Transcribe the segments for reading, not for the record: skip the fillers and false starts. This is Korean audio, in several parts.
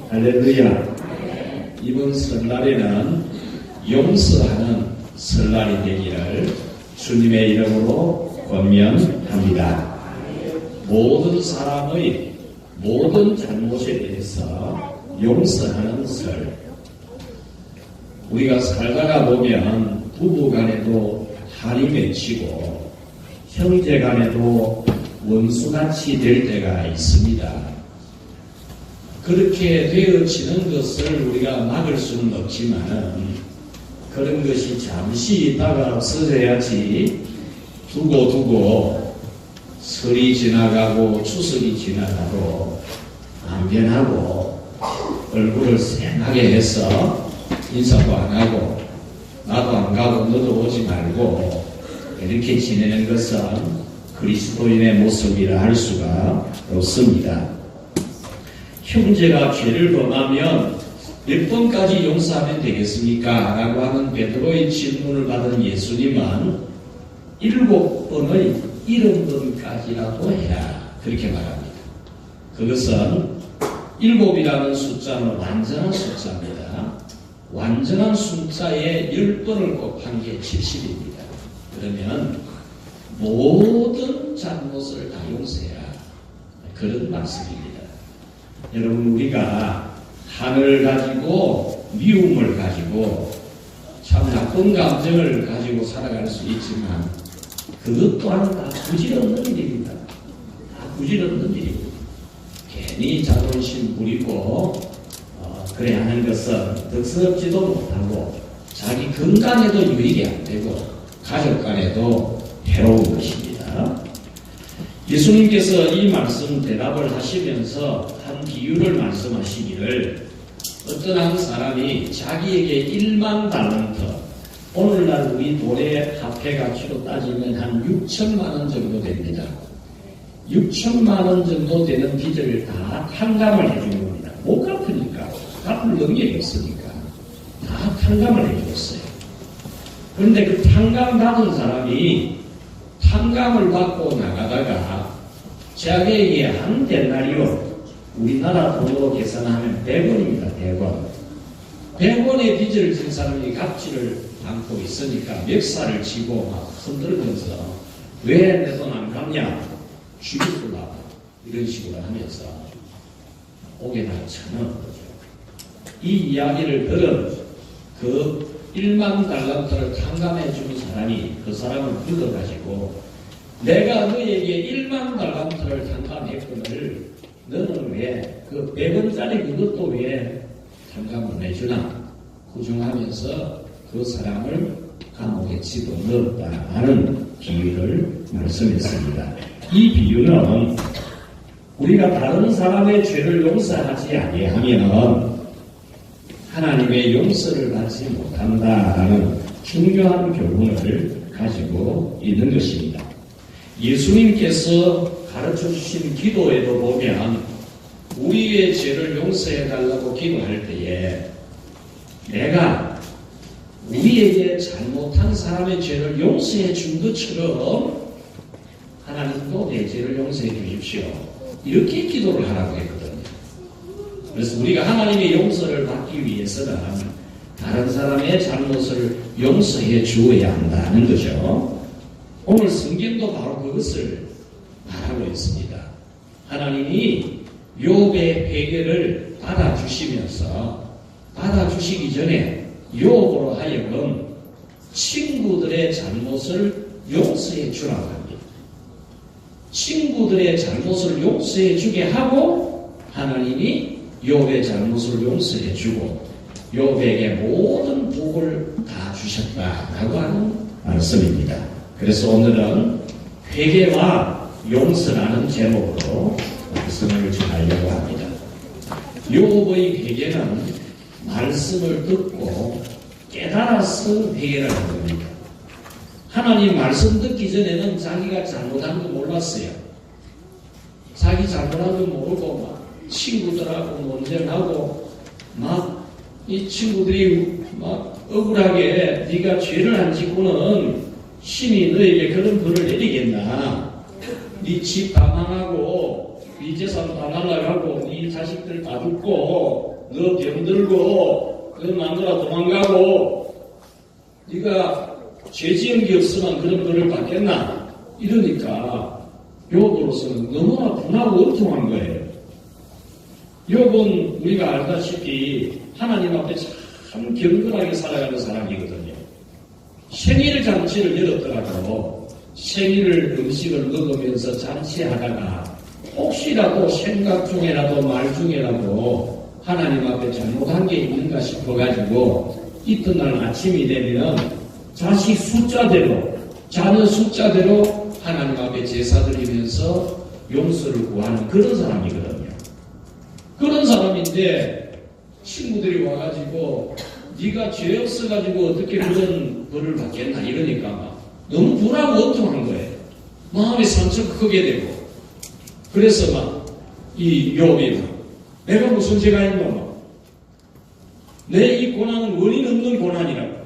할렐루야. 이번 설날에는 용서하는 설날이 되기를 주님의 이름으로 권면합니다. 모든 사람의 모든 잘못에 대해서 용서하는 설. 우리가 살다가 보면 부부 간에도 한이 맺히고 형제 간에도 원수같이 될 때가 있습니다. 그렇게 되어지는 것을 우리가 막을 수는 없지만 그런 것이 잠시 있다가 없어져야지 두고 설이 지나가고 추석이 지나가도 안 변하고 얼굴을 쌩하게 해서 인사도 안 하고 나도 안 가고 너도 오지 말고 이렇게 지내는 것은 그리스도인의 모습이라 할 수가 없습니다. 형제가 죄를 범하면 몇 번까지 용서하면 되겠습니까? 라고 하는 베드로의 질문을 받은 예수님은 7번의 70번까지라도 해라. 그렇게 말합니다. 그것은 7이라는 숫자는 완전한 숫자입니다. 완전한 숫자에 10번을 곱한 게 70입니다. 그러면 모든 잘못을 다 용서해라. 그런 말씀입니다. 여러분, 우리가 한을 가지고 미움을 가지고 참 나쁜 감정을 가지고 살아갈 수 있지만 그것 또한 다 부질없는 일입니다. 다 부질없는 일입니다. 괜히 자존심 부리고 그래 하는 것은 득스럽지도 못하고 자기 건강에도 유익이 안 되고 가족 간에도 해로운 것입니다. 예수님께서 이 말씀 대답을 하시면서 한 비유를 말씀하시기를 어떤 한 사람이 자기에게 1만 달란트, 오늘날 우리 돈의 화폐 가치로 따지면 한 6천만 원 정도 됩니다. 6천만 원 정도 되는 빚을 다 탕감을 해주는 겁니다. 못 갚으니까, 갚을 능력이 없으니까 다 탕감을 해줬어요. 그런데 그 탕감 받은 사람이 탕감을 받고 나가다가 자기에게 한 데나리온, 우리나라 돈으로 계산하면 100원입니다. 100원. 100원의 빚을 진 사람이 갚지를 않고 있으니까 멱살을 치고 막 흔들면서 왜 내 돈 안 갚냐? 죽이구나. 이런 식으로 하면서 옥에다 쳐넣은 거죠. 이 이야기를 들은 그 1만 달란트를 탕감해 준 사람이 그 사람을 불러가지고 내가 너에게 1만 달란트를 탕감했거늘 너는 왜 그 100원짜리 그것도 왜 탕감을 해주나? 구중하면서 그 사람을 감옥에 집어넣었다 하는 비유를 말씀했습니다. 이 비유는 우리가 다른 사람의 죄를 용서하지 아니하면 하나님의 용서를 받지 못한다라는 중요한 교훈을 가지고 있는 것입니다. 예수님께서 가르쳐 주신 기도에도 보면 우리의 죄를 용서해 달라고 기도할 때에 내가 우리에게 잘못한 사람의 죄를 용서해 준 것처럼 하나님도 내 죄를 용서해 주십시오. 이렇게 기도를 하라고 했거든요. 그래서 우리가 하나님의 용서를 받기 위해서는 다른 사람의 잘못을 용서해 주어야 한다는 거죠. 오늘 성경도 바로 그것을 말하고 있습니다. 하나님이 욥의 회개를 받아주시기 전에 욥으로 하여금 친구들의 잘못을 용서해 주라고 합니다. 친구들의 잘못을 용서해 주게 하고 하나님이 욥의 잘못을 용서해 주고 욥에게 모든 복을 다 주셨다라고 하는 말씀입니다. 그래서 오늘은 회개와 용서라는 제목으로 말씀을 전하려고 합니다. 욥의 회개는 말씀을 듣고 깨달아서 회개를 한 겁니다. 하나님 말씀 듣기 전에는 자기가 잘못한 거 몰랐어요. 자기 잘못한 거 모르고 막 친구들하고 논쟁하고 막 이 친구들이 막 억울하게 네가 죄를 안 짓고는 신이 너에게 그런 벌을 내리겠나? 네 집 다 망하고 네 재산 다 날라가고 네 자식들 다 죽고 너 병들고 너 마누라 도망가고 네가 죄 지은 게 없으면 그런 벌을 받겠나? 이러니까 욥으로서는 너무나 분하고 원통한 거예요. 욥은 우리가 알다시피 하나님 앞에 참 경건하게 살아가는 사람이거든요. 생일 잔치를 열었더라도 생일 음식을 먹으면서 잔치하다가 혹시라도 생각 중에라도 말 중에라도 하나님 앞에 잘못한 게 있는가 싶어가지고 이튿날 아침이 되면 자식 숫자대로 자녀 숫자대로 하나님 앞에 제사 드리면서 용서를 구하는 그런 사람이거든요. 그런 사람인데 친구들이 와가지고 네가 죄 없어가지고 어떻게 그런 벌을 받겠나 이러니까 막 너무 분하고 원통한 거예요. 마음이 상처 크게 되고 그래서 막 이 욥이 내가 무슨 죄가 있노? 내 이 고난은 원인 없는 고난이라고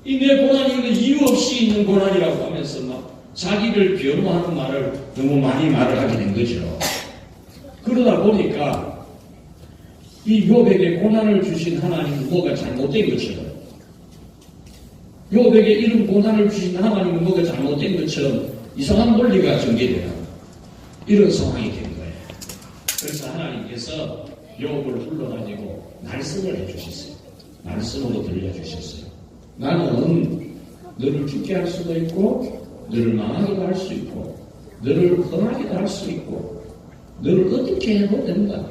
이 내 고난이 이유 없이 있는 고난이라고 하면서 막 자기를 변호하는 말을 너무 많이 말을 하게 된 거죠. 그러다 보니까 이 욥에게 고난을 주신 하나님은 뭐가 잘못된 것처럼 욥에게 이런 고난을 주신 하나님은 뭐가 잘못된 것처럼 이상한 논리가 전개되는 이런 상황이 된 거예요. 그래서 하나님께서 욥을 불러가지고 말씀을 해주셨어요. 말씀으로 들려주셨어요. 나는 너를 죽게 할 수도 있고 너를 망하기도 할 수 있고 너를 흥하기도 할 수 있고 너를 어떻게 해도 된다.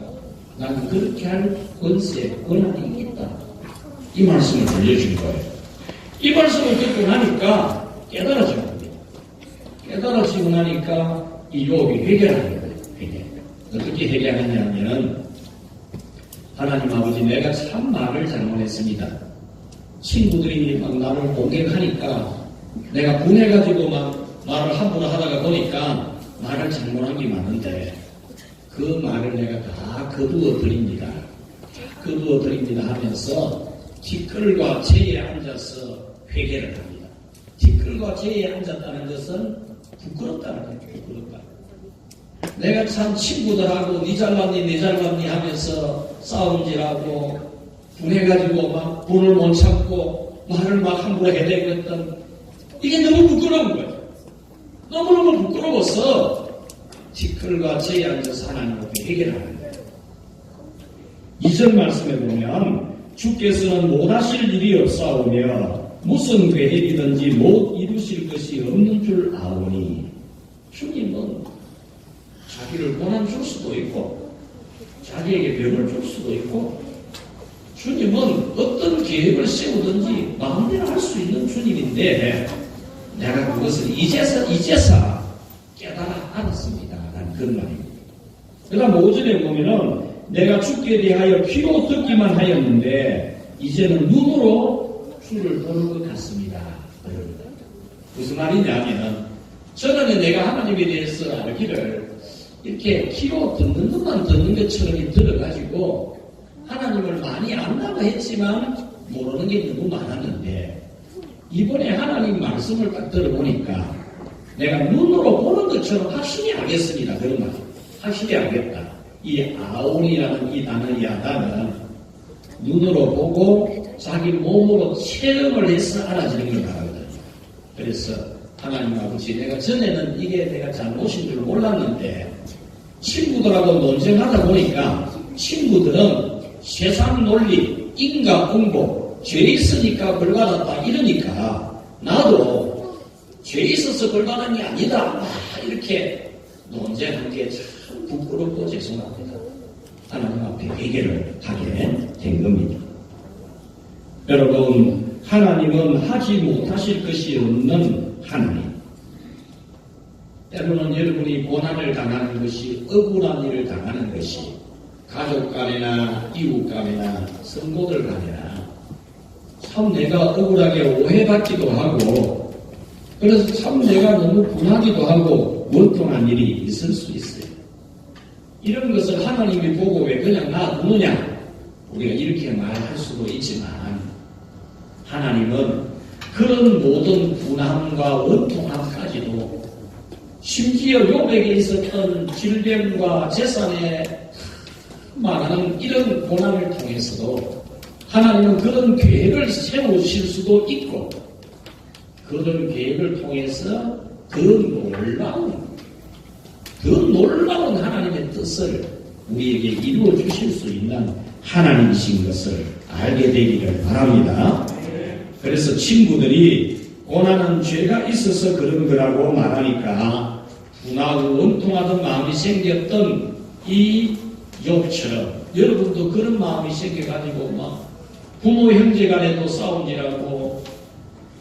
나는 그렇게 할 권한이 있다. 이 말씀을 들려준 거예요. 이 말씀을 듣고 나니까 깨달아진 겁니다. 깨달아지고 나니까 이 욥이 회개하는 거예요. 회개. 어떻게 회개하느냐면 하나님 아버지 내가 참 말을 잘못했습니다. 친구들이 막 나를 공격하니까 내가 분해가지고 막 말을 함부로 하다가 보니까 말을 잘못한 게 많은데 그 말을 내가 다 거두어 드립니다. 거두어 드립니다 하면서 뒷글과 제에 앉아서 회개를 합니다. 뒷글과 제에 앉았다는 것은 부끄럽다는 거예요. 부끄럽다. 내가 참 친구들하고 니 잘났니 내 잘났니 하면서 싸움질하고 분해가지고 막 분을 못 참고 말을 막 함부로 해대겠던 이게 너무 부끄러운 거예요. 너무너무 부끄러워서 뒷글과 제에 앉아서 하나님 앞에 회개를 하는 거예요. 2절 말씀에 보면 주께서는 못하실 일이 없사오며 무슨 계획이든지 못 이루실 것이 없는 줄 아오니 주님은 자기를 고난 줄 수도 있고 자기에게 병을 줄 수도 있고 주님은 어떤 계획을 세우든지 마음대로 할 수 있는 주님인데 내가 그것을 이제서 깨달아 알았습니다. 라는 그런 말입니다. 그 다음 5절에 보면은 내가 주께 대하여 귀로 듣기만 하였는데 이제는 눈으로 주를 보는 것 같습니다. 무슨 말이냐면 저는 내가 하나님에 대해서 알기를 이렇게 귀로 듣는 것만 듣는 것처럼 들어가지고 하나님을 많이 안다고 했지만 모르는 게 너무 많았는데 이번에 하나님 말씀을 딱 들어보니까 내가 눈으로 보는 것처럼 확실히 알겠습니다. 그런 말. 확실히 알겠다. 이 아온이라는 이 단어의 야단은 눈으로 보고 자기 몸으로 체험을 해서 알아지는 걸 말하거든요. 그래서 하나님 아버지 내가 전에는 이게 내가 잘못인 줄 몰랐는데 친구들하고 논쟁하다 보니까 친구들은 세상 논리, 인과응보, 죄 있으니까 벌 받았다 이러니까 나도 죄 있어서 벌 받은 게 아니다 이렇게 논쟁한 게 참 부끄럽고 죄송합니다. 하나님 앞에 회개를 하게 된 겁니다. 여러분 하나님은 하지 못하실 것이 없는 하나님. 때로는 여러분이 고난을 당하는 것이 억울한 일을 당하는 것이 가족 간이나 이웃 간이나 성도들 간이나 참 내가 억울하게 오해받기도 하고 그래서 참 내가 너무 분하기도 하고 원통한 일이 있을 수 있어요. 이런 것을 하나님이 보고 왜 그냥 놔두느냐 우리가 이렇게 말할 수도 있지만 하나님은 그런 모든 분함과 원통함까지도 심지어 욥에게 있었던 질병과 재산에 많은 이런 고난을 통해서도 하나님은 그런 계획을 세우실 수도 있고 그런 계획을 통해서 더 놀라운 하나님의 뜻을 우리에게 이루어 주실 수 있는 하나님이신 것을 알게 되기를 바랍니다. 그래서 친구들이 고난은 죄가 있어서 그런 거라고 말하니까 분하고 원통하던 마음이 생겼던 이 욥처럼 여러분도 그런 마음이 생겨가지고 막 부모 형제 간에도 싸움이라고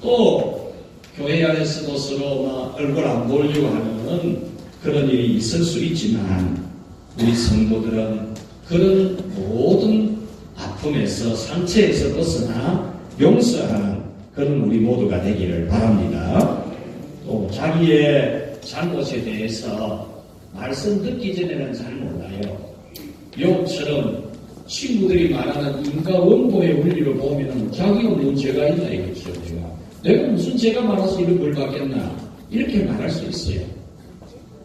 또 교회 안에서도 서로 막 얼굴 안 보려고 하는 그런 일이 있을 수 있지만 우리 성도들은 그런 모든 아픔에서 상처에서 벗어나 용서하는 그런 우리 모두가 되기를 바랍니다. 또 자기의 잘못에 대해서 말씀 듣기 전에는 잘 몰라요. 욥처럼 친구들이 말하는 인과 원보의 원리를 보면 자기가 무슨 죄가 있나 이거죠. 내가 무슨 죄가 많아서 이런 걸 받겠나 이렇게 말할 수 있어요.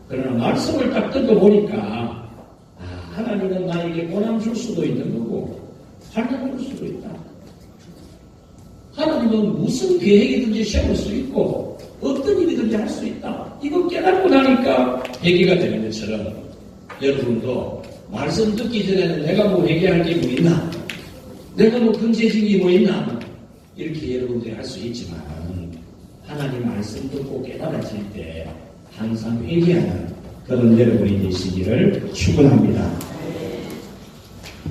그러나 말씀을 딱 듣고 보니까 하나님은 나에게 고난 줄 수도 있는 거고 환난 줄 수도 있다. 하나님은 무슨 계획이든지 세울 수 있고 어떤 일이든지 할 수 있다. 이거 깨닫고 나니까 회개가 되는 것처럼 여러분도 말씀 듣기 전에는 내가 뭐 회개할 게 뭐 있나? 내가 뭐 근제직이 뭐 있나? 이렇게 여러분들이 할 수 있지만 하나님 말씀 듣고 깨달아질 때 항상 회개하는 그런 여러분이 되시기를 축원합니다.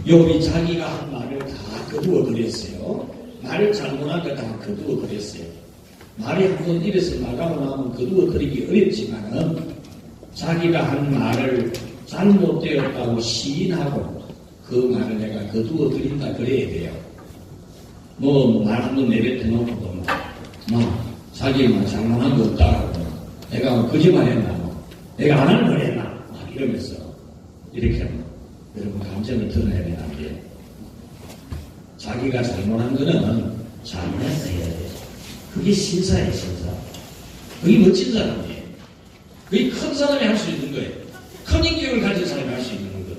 욥이 자기가 한 말을 다 거두어버렸어요. 말을 잘못한 거 다 거두어버렸어요. 말이 한번 입에서 나가고 나면 거두어버리기 어렵지만은 자기가 한 말을 잘못되었다고 시인하고 그 말을 내가 거두어버린다 그래야 돼요. 뭐 말 한번 내뱉어 놓고도 자기만 잘못한 거 없다고 내가 거짓말했나 내가 안 할 뻔했나 막 이러면서 이렇게 하면 여러분 감정을 드러내야 되는 게 자기가 잘못한 거는 잘못했다 해야 돼요. 그게 신사예요. 신사. 그게 멋진 사람이에요. 그게 큰 사람이 할 수 있는 거예요. 큰 인격을 가진 사람이 할 수 있는 거거든요.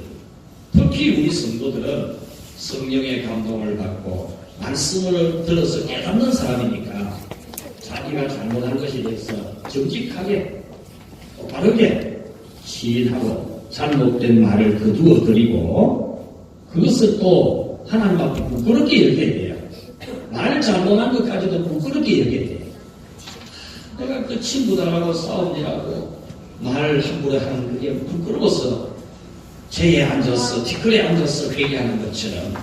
특히 우리 성도들은 성령의 감동을 받고 말씀을 들어서 깨닫는 사람이니까 자기가 잘못한 것에 대해서 정직하게 바르게 시인하고 잘못된 말을 거두어드리고 그것을 또 하나님 앞에 부끄럽게 여겨야 돼요. 말 잘못한 것까지도 부끄럽게 여겨야 돼요. 내가 그 친구들하고 싸움이라고 말 함부로 하는 그게 부끄러워서 죄에 앉아서 뒷글에 앉아서 회개하는 것처럼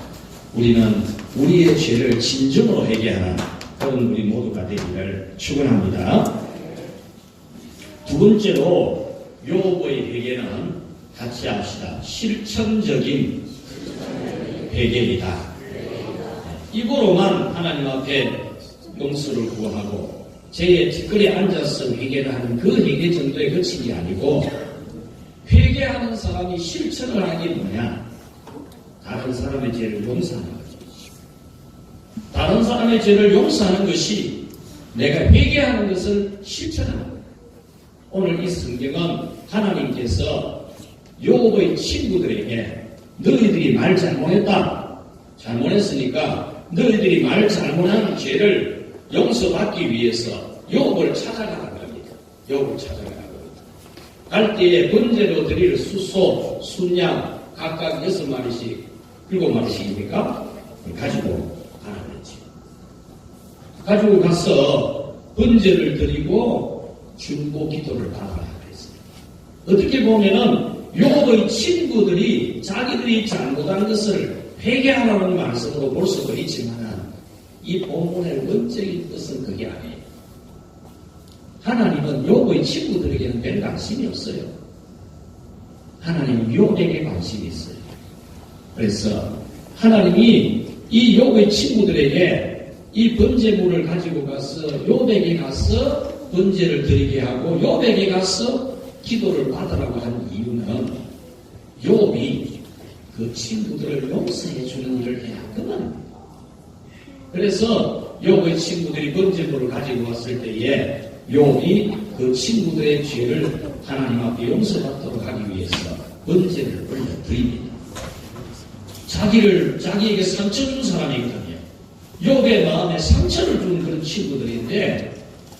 우리는 우리의 죄를 진정으로 회개하는 그런 우리 모두가 되기를 축원합니다. 두 번째로 욥의 회개는 같이 합시다. 실천적인 회개이다. 입으로만 하나님 앞에 용서를 구하고 죄의 뒷글에 앉아서 회개를 하는 그 회개 정도에 그친 게 아니고 회개하는 사람이 실천을 하는 게 뭐냐? 다른 사람의 죄를 용서하는 거죠. 다른 사람의 죄를 용서하는 것이 내가 회개하는 것을 실천하는 거예요. 오늘 이 성경은 하나님께서 욥의 친구들에게 너희들이 말 잘못했다. 잘못했으니까 너희들이 말 잘못한 죄를 용서받기 위해서 욥을 찾아가는 겁니다. 욥을 찾아가는 겁니다. 갈 때에 번제로 드릴 수소, 순양 각각 6마리씩 7마리씩입니까? 가지고 가는 거지. 가지고 가서 번제를 드리고 중보 기도를 받아라 그랬어요. 어떻게 보면은 욥의 친구들이 자기들이 잘못한 것을 회개하라는 말씀으로 볼 수도 있지만 이 본문의 원적인 뜻은 그게 아니에요. 하나님은 욥의 친구들에게는 별 관심이 없어요. 하나님은 욥에게 관심이 있어요. 그래서 하나님이 이 욥의 친구들에게 이 번제물을 가지고 가서 욥에게 가서 번제를 드리게 하고 욥에게 가서 기도를 받으라고 한 이유는 욥이 그 친구들을 용서해 주는 일을 해야 하거든. 그래서 욥의 친구들이 번제물을 가지고 왔을 때에 욥이 그 친구들의 죄를 하나님 앞에 용서받도록 하기 위해서 번제를 올려드립니다. 자기에게 상처 준 사람이거든요. 욥의 마음에 상처를 준 그런 친구들인데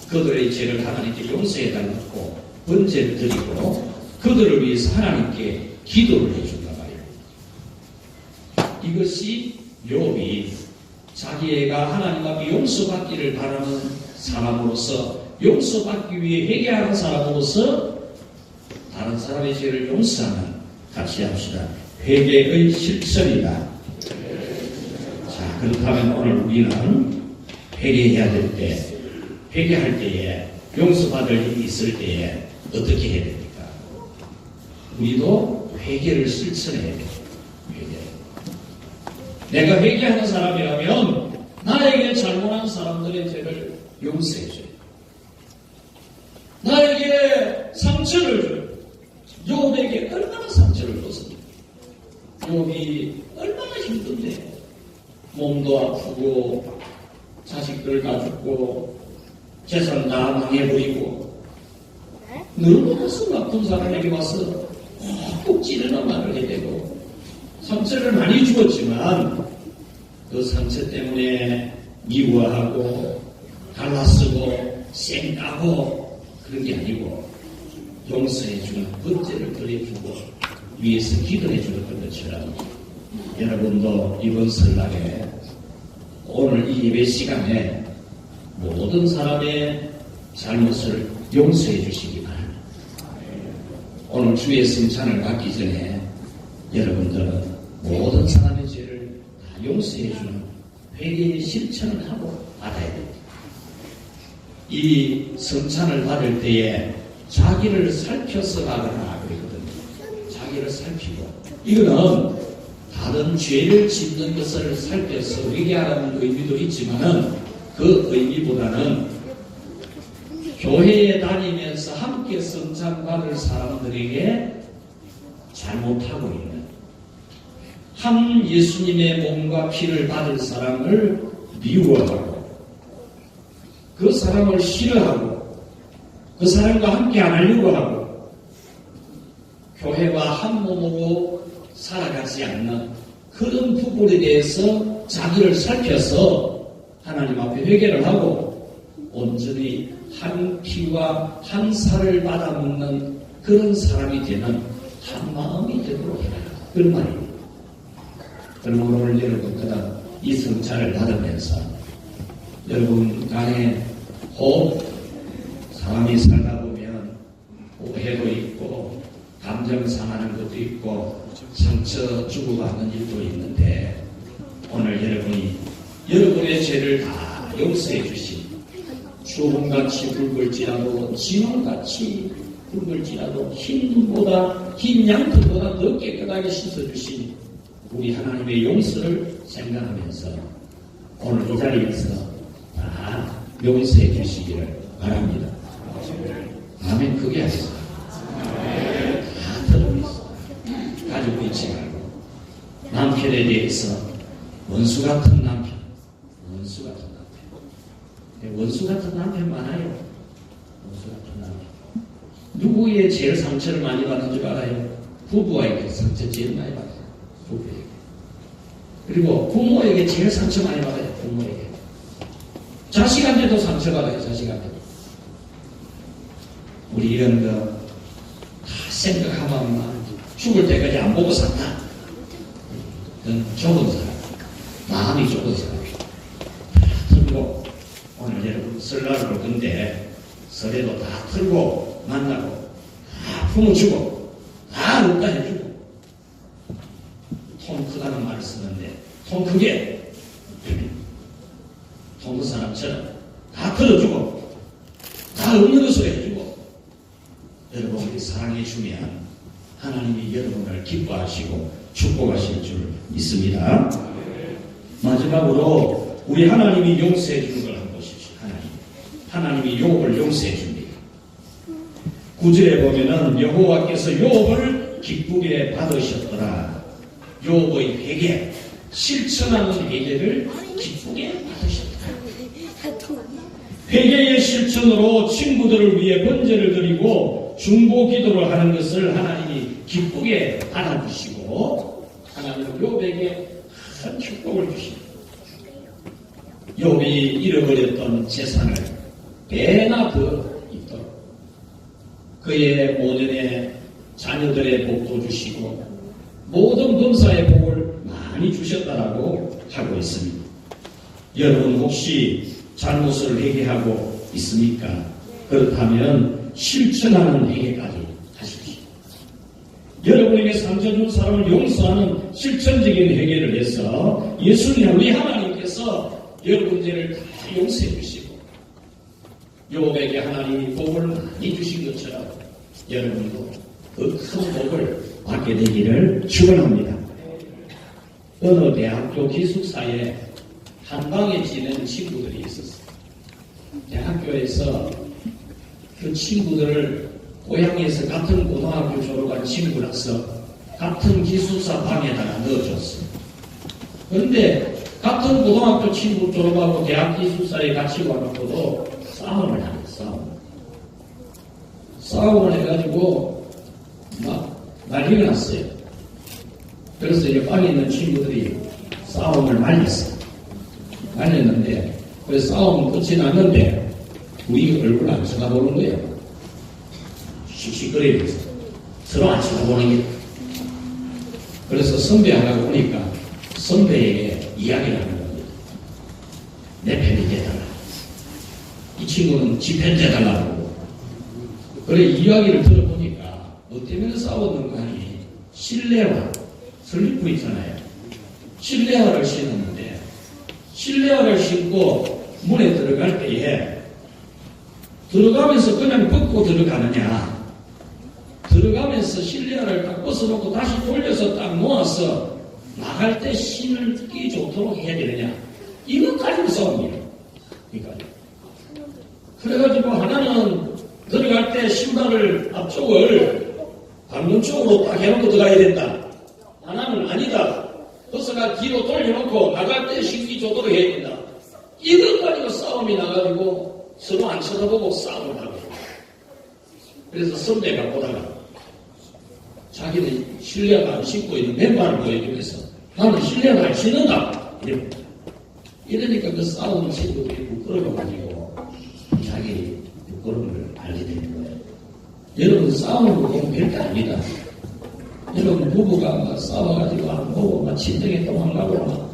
그들의 죄를 하나님께 용서해달라고 번제를 드리고 그들을 위해서 하나님께 기도를 해준다 말이에요. 이것이 욥이 자기가 하나님 앞에 용서받기를 바라는 사람으로서 용서받기 위해 회개하는 사람으로서 다른 사람의 죄를 용서하는 같이 합시다. 회개의 실천이다. 자, 그렇다면 오늘 우리는 회개해야 될 때, 회개할 때에 용서받을 일이 있을 때에 어떻게 해야 됩니까? 우리도 회개를 실천해야 돼요. 내가 회개하는 사람이라면 나에게 잘못한 사람들의 죄를 용서해줘요. 나에게 상처를 줘요. 욥에게 얼마나 상처를 줬습니까? 욥이 얼마나 힘든데 몸도 아프고 자식들 다 죽고 재산 다 망해버리고 너무 가슴 아픈 사람에게 와서 꼭 찌르는 말을 해대고 상처를 많이 주었지만 그 상처 때문에 미워하고 갈라쓰고 쌩까고 그런 게 아니고 용서해주는 번제를 드려주고 위에서 기도해주는 것처럼 여러분도 이번 설날에 오늘 이 예배 시간에 모든 사람의 잘못을 용서해 주시기 바랍니다. 오늘 주의 성찬을 받기 전에 여러분들은 모든 사람의 죄를 다 용서해주는 회개의 실천을 하고 받아야 됩니다. 이 성찬을 받을 때에 자기를 살펴서 가거나 그러거든요. 자기를 살피고 이거는 다른 죄를 짓는 것을 살펴서 회개하라는 의미도 있지만은 그 의미보다는 교회에 다니면서 함께 성찬 받을 사람들에게 잘못하고 있는 한 예수님의 몸과 피를 받을 사람을 미워하고 그 사람을 싫어하고 그 사람과 함께 안 하려고 하고 교회와 한 몸으로 살아가지 않는 그런 부분에 대해서 자기를 살펴서 하나님 앞에 회개를 하고 온전히 한 피와 한 살을 받아먹는 그런 사람이 되는 한 마음이 되도록 해라. 그런 말입니다. 그러므로 오늘 여러분들은 이 성찬을 받으면서 여러분 간에 혹 사람이 살다 보면 오해도 있고 감정 상하는 것도 있고 상처 주고받는 일도 있는데 오늘 여러분이 여러분의 죄를 다 용서해 주신 주홍같이 붉을지라도 진홍같이 붉을지라도 흰 눈보다 흰 양털보다 더 깨끗하게 씻어주신 우리 하나님의 용서를 생각하면서 오늘 이 자리에서 다 용서해 주시기를 바랍니다. 아멘. 그게 하세요. 다 들어있어. 가지고 있지 말고 남편에 대해서 원수 같은 남편, 원수 같은 남편, 원수 같은 남편 많아요. 원수 같은 남편. 누구의 제일 상처를 많이 받는 줄 알아요? 부부에게 상처 제일 많이 받아요. 부부에게. 그리고 부모에게 제일 상처 많이 받아요. 부모에게. 자식한테도 상처받아요. 자식한테도. 우리 이런 거 다 생각하면 죽을 때까지 안 보고 산다. 그건 좁은 사람. 마음이 좁은 사람. 다 틀고 오늘 여러분 설날을 올 건데 설에도 다 틀고 만나고 다 품어주고 다 없다 해주고 통 크다는 말을 쓰는데 통 크게 통 큰 사람처럼 다 틀어주고 다 없는 것으로 해주고 여러분들이 사랑해주면 하나님이 여러분을 기뻐하시고 축복하실 줄 믿습니다. 마지막으로 우리 하나님이 용서해 주는 걸 한번 보십시오. 하나님이 욥을 용서해 줍니다. 9절에 보면은 여호와께서 욥을 기쁘게 받으셨더라. 욥의 회개, 실천하는 회개를 기쁘게 받으셨더라. 회개의 실천으로 친구들을 위해 번제를 드리고 중보 기도를 하는 것을 하나님이 기쁘게 알아주시고 하나님은 욥에게 큰 축복을 주십니다. 욥이 잃어버렸던 재산을 배나 더 있도록 그의 모년의 자녀들의 복도 주시고 모든 범사의 복을 많이 주셨다라고 하고 있습니다. 여러분 혹시 잘못을 회개하고 있습니까? 그렇다면 실천하는 회개까지 하십시오. 여러분에게 상처 준 사람을 용서하는 실천적인 회개를 해서 예수님 우리 하나님께서 여러분 죄를 다 용서해 주시고 욥에게 하나님이 복을 많이 주신 것처럼 여러분도 그 큰 복을 받게 되기를 축원합니다. 어느 대학교 기숙사에 한 방에 지내는 친구들이 있었어요. 대학교에서 그 친구들을 고향에서 같은 고등학교 졸업한 친구라서 같은 기숙사 방에다가 넣어줬어요. 그런데 같은 고등학교 친구 졸업하고 대학 기숙사에 같이 와놓고도 싸움을 하겠어. 싸움을 해가지고 막 난리가 났어요. 그래서 이 방에 있는 친구들이 싸움을 말렸어요. 말렸는데 그 싸움 끝이 났는데 우리 얼굴 안 쳐다보는 거예요. 씩씩거리면서 서로 안 쳐다보는 게. 그래서 선배 하나가 오니까 선배에게 이야기를 하는 겁니다. 내 편이 돼달라. 이 친구는 지 편 돼달라고. 그래 이야기를 들어보니까 뭐 때문에 싸웠는가 하니 실내화 슬리퍼 있잖아요. 실내화를 신었는데 실내화를 신고 문에 들어갈 때에 들어가면서 그냥 벗고 들어가느냐 들어가면서 실내화를 딱 벗어놓고 다시 돌려서 딱 놓아서 나갈 때 신을 끼 좋도록 해야 되느냐 이것 가지고 싸웁니다. 그러니까 그래가지고 하나는 들어갈 때 신발을 앞쪽을 방문 쪽으로 딱 해놓고 들어가야 된다. 하나는 아니다. 벗어가 뒤로 돌려놓고 나갈 때 신기 좋도록 해야 된다. 이것 가지고 싸움이 나가지고 서로 안 쳐다보고 싸움을 하고. 그래서 선배가 보다가 자기는 실내화 안 신고 있는 맨발을 보여주면서 나는 실내화 안 신는다. 이러니까 그 싸우는 친구들이 부끄러워가지고 자기 부끄러움을 알게 되는 거예요. 여러분 싸우는 거 보면 별게 아니다. 여러분 부부가 막 싸워가지고 안 보고 막 친정에 도망가고 막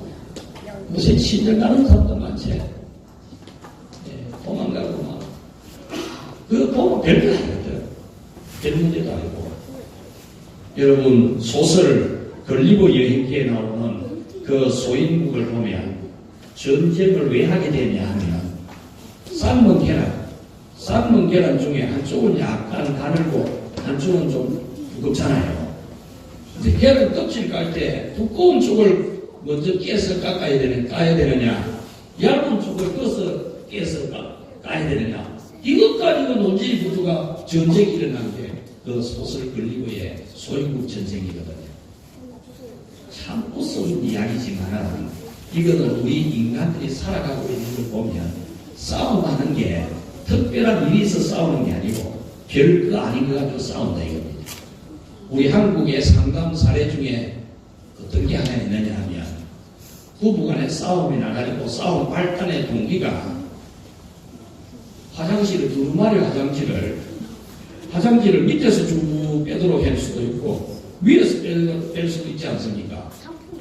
요새 친정 가는 사람도 많지. 예, 도망가고 막 그거 보면 별게 아니거든. 별 문제도 아니고. 여러분 소설 걸리버 여행기에 나오는 그 소인국을 보면 전쟁을 왜 하게 되냐 하면 삶은 계란 중에 한쪽은 약간 가늘고 한쪽은 좀 두껍잖아요. 이제 계란 껍질 깔 때 두꺼운 쪽을 먼저 까야 되느냐 얇은 쪽을 깨서 까야 되느냐 이것 가지고 논쟁이 구두가 전쟁이 일어난 게 그 소설 걸리버의 소인국 전쟁이거든요. 참 무서운 이야기지만 이거는 우리 인간들이 살아가고 있는 걸 보면 싸움하는 게 특별한 일이 있어 싸우는 게 아니고 별거 아닌 거 가지고 싸운다 이겁니다. 우리 한국의 상담 사례 중에 어떤 게 하나 있느냐 하면 부부간의 싸움이 나가지고 싸움 발단의 동기가 화장실을 두루마리 화장지를 밑에서 쭉 빼도록 할 수도 있고 위에서 뺄 수도 있지 않습니까?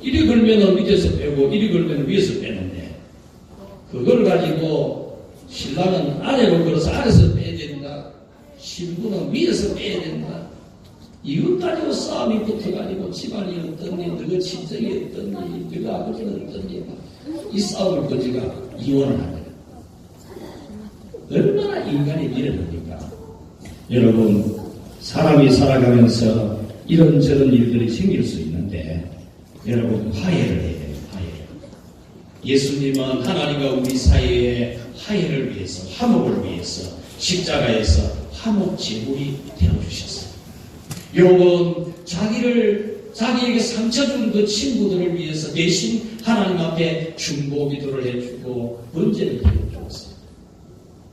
이리 걸면은 밑에서 빼고 이리 걸면 위에서 빼는데 그걸 가지고 신랑은 아래로 걸어서 아래서 빼야 된다. 신부는 위에서 빼야 된다. 이것 가지고 싸움이 붙어가지고 집안이 어떻니, 너가 친정이 어떻니, 너가 아버지는 어떻니, 이 싸움을 거지가 이혼을 하거든. 얼마나 인간이 미련합니까? 여러분, 사람이 살아가면서 이런저런 일들이 생길 수 있는데, 여러분, 화해를 해야 돼요, 화해. 예수님은 하나님과 우리 사이의 화해를 위해서, 화목을 위해서, 십자가에서 화목 제물이 되어주셨어요. 욥은 자기에게 상처 준 그 친구들을 위해서 대신 하나님 앞에 중보 기도를 해주고 번제를 드려주었어요.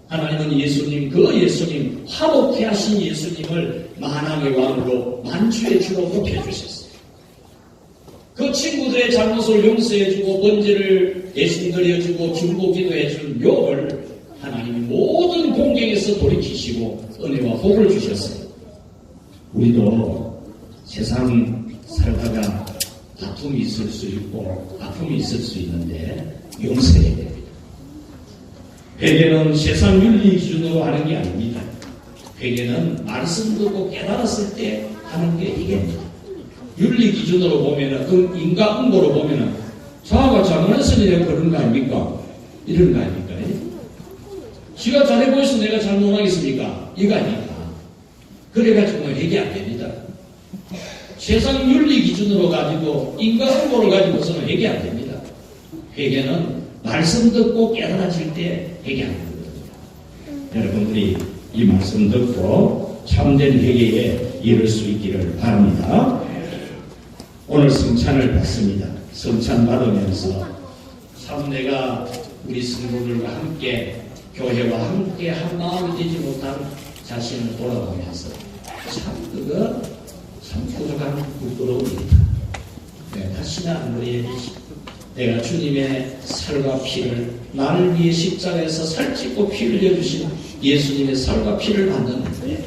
하나님은 예수님, 그 예수님, 화목케 하신 예수님을 만왕의 왕으로 만주의 주로 높여주셨어요. 그 친구들의 잘못을 용서해주고 번제를 대신 드려주고 중보기도 해준 욥을 하나님이 모든 공경에서 돌이키시고 은혜와 복을 주셨어요. 우리도 세상 살다가 다툼이 있을 수 있고 아픔이 있을 수 있는데 용서해야 됩니다. 회개는 세상 윤리 기준으로 하는 게 아닙니다. 회개는 말씀 듣고 깨달았을 때 하는 게 이게입니다. 윤리 기준으로 보면은, 그 인과응보로 보면은, 저하가 잘못했으니 그런 거 아닙니까? 이런 거 아닙니까? 지가 잘해 보여서 내가 잘못하겠습니까? 이거 아닙니까? 그래가지고 회개 안 됩니다. 세상 윤리 기준으로 가지고, 인과응보를 가지고서는 회개 안 됩니다. 회개는 말씀 듣고 깨달아질 때 회개하는 겁니다. 여러분들이 이 말씀 듣고 참된 회개에 이를 수 있기를 바랍니다. 오늘 성찬을 받습니다. 성찬 받으면서 참 내가 우리 성도들과 함께 교회와 함께 한 마음이 되지 못한 자신을 돌아보면서 참 부족한 부끄러움입니다. 네, 다시는 안 그래야지. 내가 주님의 살과 피를 나를 위해 십자가에서 살찌고 피 흘려주신 예수님의 살과 피를 받는데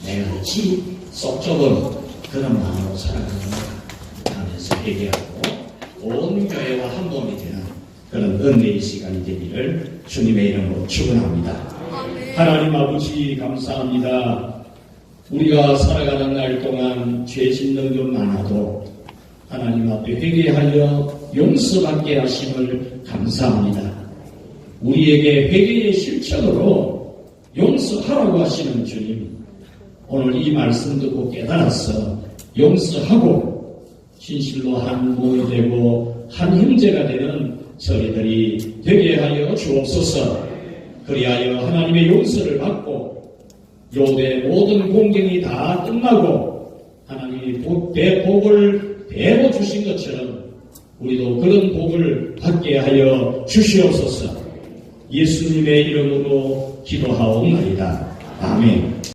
내가 어찌 쏙 좁은 그런 마음으로 살아가는가 하면서 회개하고 온 교회와 한 몸이 되는 그런 은혜의 시간이 되기를 주님의 이름으로 축원합니다. 하나님 아버지 감사합니다. 우리가 살아가는 날 동안 죄 짓는 것 많아도 하나님 앞에 회개하여 용서받게 하심을 감사합니다. 우리에게 회개의 실천으로 용서하라고 하시는 주님, 오늘 이 말씀 듣고 깨달아서 용서하고 진실로 한 몸이 되고 한 형제가 되는 저희들이 되게 하여 주옵소서. 그리하여 하나님의 용서를 받고 욥의 모든 공경이 다 끝나고 하나님이 복을 배워 주신 것처럼 우리도 그런 복을 받게 하여 주시옵소서. 예수님의 이름으로 기도하옵나이다. 아멘.